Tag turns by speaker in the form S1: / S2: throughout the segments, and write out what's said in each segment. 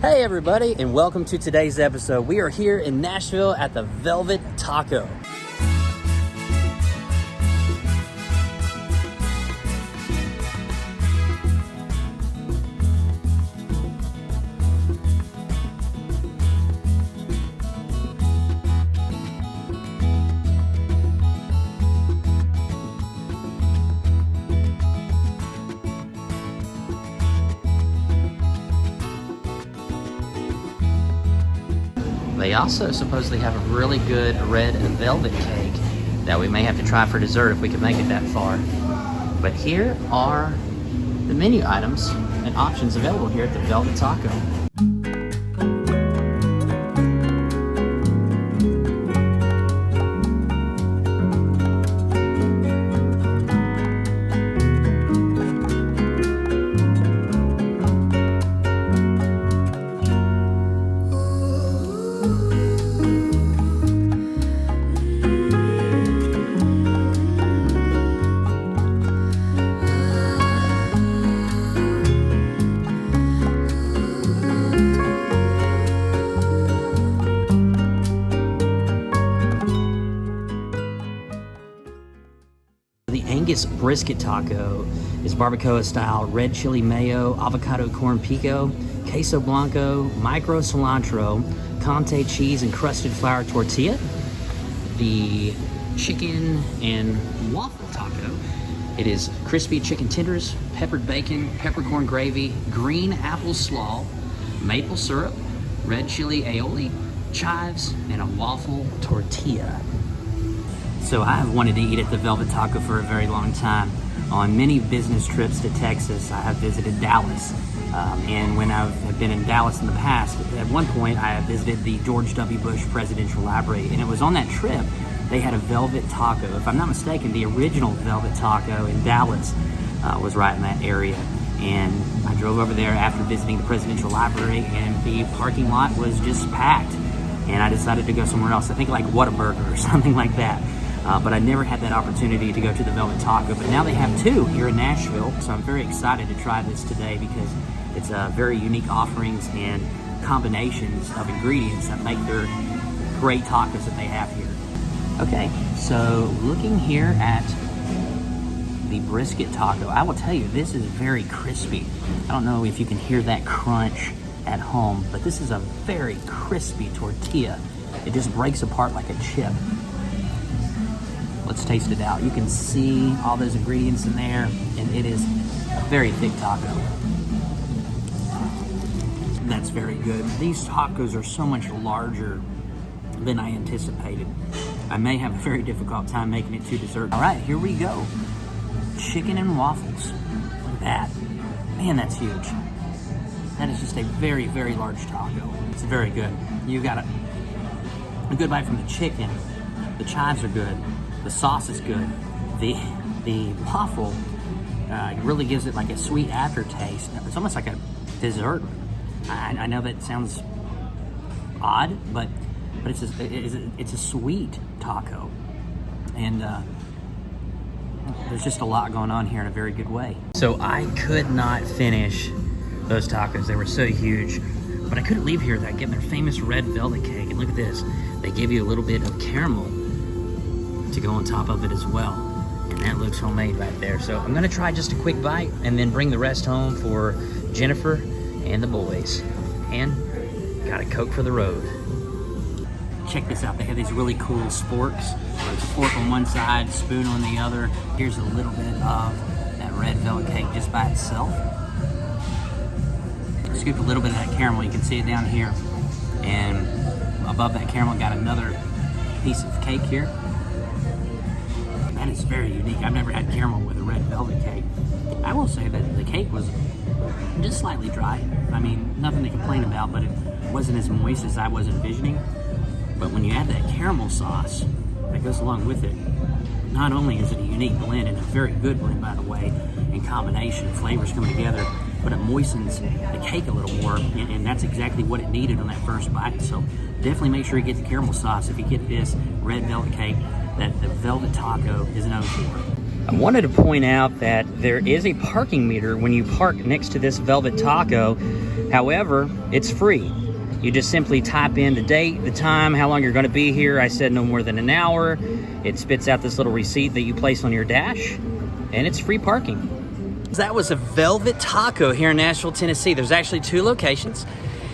S1: Hey everybody, and welcome to today's episode. We are here in Nashville at the Velvet Taco. They also supposedly have a really good red velvet cake that we may have to try for dessert if we can make it that far. But here are the menu items and options available here at the Velvet Taco. The Angus brisket taco is barbacoa style, red chili mayo, avocado corn pico, queso blanco, micro cilantro, Conte cheese encrusted flour tortilla. The chicken and waffle taco, it is crispy chicken tenders, peppered bacon, peppercorn gravy, green apple slaw, maple syrup, red chili aioli, chives, and a waffle tortilla. So I have wanted to eat at the Velvet Taco for a very long time. On many business trips to Texas, I have visited Dallas. And when I've been in Dallas in the past, at one point I have visited the George W. Bush Presidential Library. And it was on that trip, they had a Velvet Taco. If I'm not mistaken, the original Velvet Taco in Dallas was right in that area. And I drove over there after visiting the Presidential Library, and the parking lot was just packed. And I decided to go somewhere else. I think like Whataburger or something like that. But I never had that opportunity to go to the Velvet Taco. But now they have two here in Nashville. So I'm very excited to try this today because it's very unique offerings and combinations of ingredients that make their great tacos that they have here. Okay, so looking here at the brisket taco, I will tell you this is very crispy. I don't know if you can hear that crunch at home, but this is a very crispy tortilla. It just breaks apart like a chip. Let's taste it out. You can see all those ingredients in there, and it is a very thick taco. That's very good. These tacos are so much larger than I anticipated. I may have a very difficult time making it to dessert. All right, here we go. Chicken and waffles. Look at that. Man, that's huge. That is just a very, very large taco. It's very good. You got a good bite from the chicken. The chives are good. The sauce is good. The waffle really gives it like a sweet aftertaste. It's almost like a dessert. I know that sounds odd, but it's a sweet taco, and there's just a lot going on here in a very good way. So I could not finish those tacos. They were so huge, but I couldn't leave here without getting their famous red velvet cake. And look at this. They give you a little bit of caramel to go on top of it as well, and that looks homemade right there. So I'm gonna try just a quick bite and then bring the rest home for Jennifer and the boys, and got a Coke for the road. Check this out. They have these really cool sporks. There's a fork on one side, spoon on the other. Here's a little bit of that red velvet cake just by itself. Scoop a little bit of that caramel. You can see it down here, and above that caramel got another piece of cake here. That is very unique. I've never had caramel with a red velvet cake. I will say that the cake was just slightly dry. I mean, nothing to complain about, but it wasn't as moist as I was envisioning. But when you add that caramel sauce that goes along with it, not only is it a unique blend, and a very good blend by the way, in combination of flavors coming together, but it moistens the cake a little more, and that's exactly what it needed on that first bite. So definitely make sure you get the caramel sauce if you get this red velvet cake that the Velvet Taco is known for. I wanted to point out that there is a parking meter when you park next to this Velvet Taco. However, it's free. You just simply type in the date, the time, how long you're going to be here. I said no more than an hour. It spits out this little receipt that you place on your dash, and it's free parking. That was a Velvet Taco here in Nashville, Tennessee. There's actually 2 locations.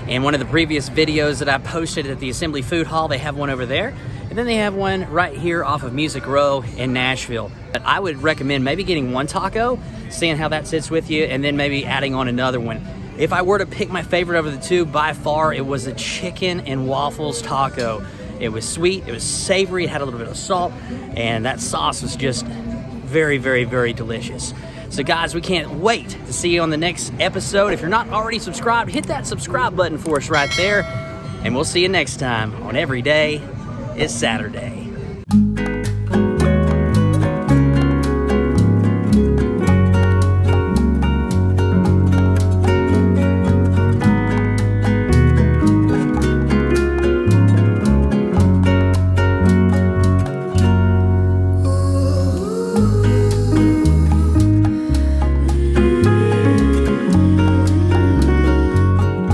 S1: In one of the previous videos that I posted at the Assembly Food Hall, they have one over there. And then they have one right here off of Music Row in Nashville. But I would recommend maybe getting one taco, seeing how that sits with you, and then maybe adding on another one. If I were to pick my favorite over the 2, by far, it was a chicken and waffles taco. It was sweet, it was savory, it had a little bit of salt, and that sauce was just very, very, very delicious. So guys, we can't wait to see you on the next episode. If you're not already subscribed, hit that subscribe button for us right there, and we'll see you next time on Every Day is Saturday.